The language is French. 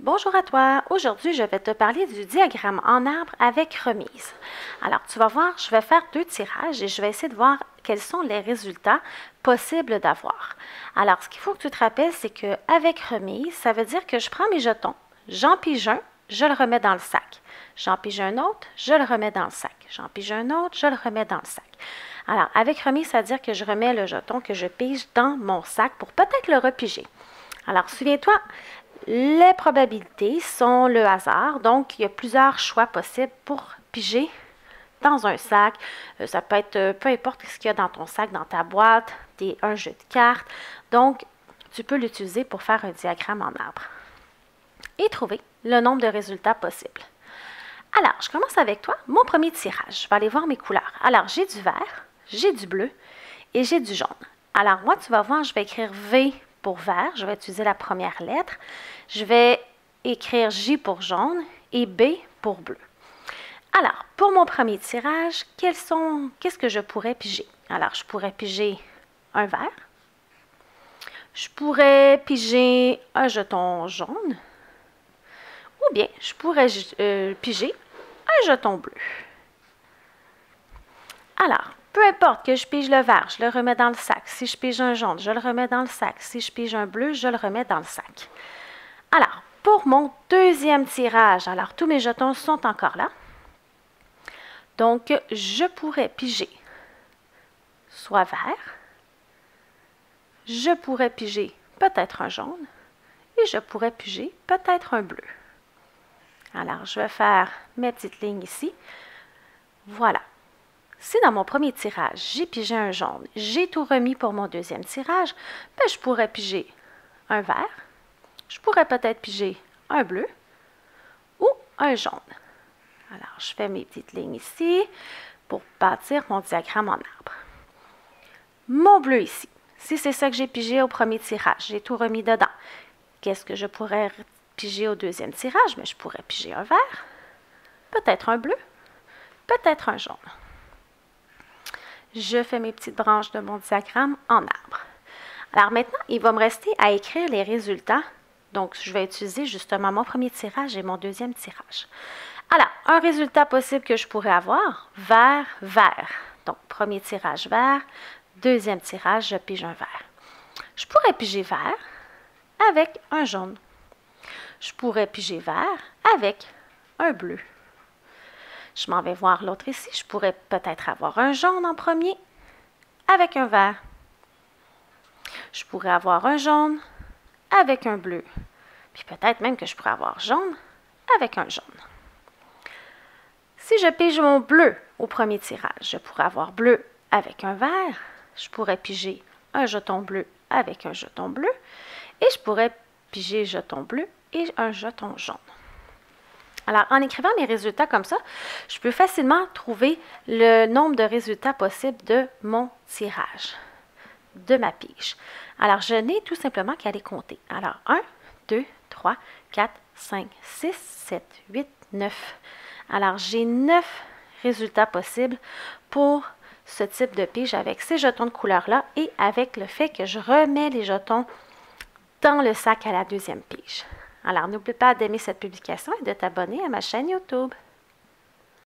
Bonjour à toi. Aujourd'hui, je vais te parler du diagramme en arbre avec remise. Alors, tu vas voir, je vais faire 2 tirages et je vais essayer de voir quels sont les résultats possibles d'avoir. Alors, ce qu'il faut que tu te rappelles, c'est qu'avec remise, ça veut dire que je prends mes jetons, j'en pige un, je le remets dans le sac. J'en pige un autre, je le remets dans le sac. J'en pige un autre, je le remets dans le sac. Alors, avec remise, ça veut dire que je remets le jeton que je pige dans mon sac pour peut-être le repiger. Alors, souviens-toi, les probabilités sont le hasard, donc il y a plusieurs choix possibles pour piger dans un sac. Ça peut être peu importe ce qu'il y a dans ton sac, dans ta boîte, un jeu de cartes. Donc, tu peux l'utiliser pour faire un diagramme en arbre et trouver le nombre de résultats possibles. Alors, je commence avec toi. Mon premier tirage, je vais aller voir mes couleurs. Alors, j'ai du vert, j'ai du bleu et j'ai du jaune. Alors, moi, tu vas voir, je vais écrire V pour vert, je vais utiliser la première lettre. Je vais écrire J pour jaune et B pour bleu. Alors, pour mon premier tirage, qu'est-ce que je pourrais piger? Alors, je pourrais piger un vert. Je pourrais piger un jeton jaune. Ou bien, je pourrais piger un jeton bleu. Alors, peu importe que je pige le vert, je le remets dans le sac. Si je pige un jaune, je le remets dans le sac. Si je pige un bleu, je le remets dans le sac. Alors, pour mon deuxième tirage, alors tous mes jetons sont encore là. Donc, je pourrais piger soit vert, je pourrais piger peut-être un jaune et je pourrais piger peut-être un bleu. Alors, je vais faire mes petites lignes ici. Voilà. Si dans mon premier tirage, j'ai pigé un jaune, j'ai tout remis pour mon deuxième tirage, ben, je pourrais piger un vert, je pourrais peut-être piger un bleu ou un jaune. Alors, je fais mes petites lignes ici pour bâtir mon diagramme en arbre. Mon bleu ici, si c'est ça que j'ai pigé au premier tirage, j'ai tout remis dedans. Qu'est-ce que je pourrais piger au deuxième tirage? Mais je pourrais piger un vert, peut-être un bleu, peut-être un jaune. Je fais mes petites branches de mon diagramme en arbre. Alors maintenant, il va me rester à écrire les résultats. Donc, je vais utiliser justement mon premier tirage et mon deuxième tirage. Alors, un résultat possible que je pourrais avoir, vert, vert. Donc, premier tirage vert, deuxième tirage, je pige un vert. Je pourrais piger vert avec un jaune. Je pourrais piger vert avec un bleu. Je m'en vais voir l'autre ici. Je pourrais peut-être avoir un jaune en premier avec un vert. Je pourrais avoir un jaune avec un bleu. Puis peut-être même que je pourrais avoir jaune avec un jaune. Si je pige mon bleu au premier tirage, je pourrais avoir bleu avec un vert. Je pourrais piger un jeton bleu avec un jeton bleu. Et je pourrais piger jeton bleu et un jeton jaune. Alors, en écrivant mes résultats comme ça, je peux facilement trouver le nombre de résultats possibles de mon tirage, de ma pige. Alors, je n'ai tout simplement qu'à les compter. Alors, 1, 2, 3, 4, 5, 6, 7, 8, 9. Alors, j'ai 9 résultats possibles pour ce type de pige avec ces jetons de couleur-là et avec le fait que je remets les jetons dans le sac à la deuxième pige. Alors, n'oublie pas d'aimer cette publication et de t'abonner à ma chaîne YouTube.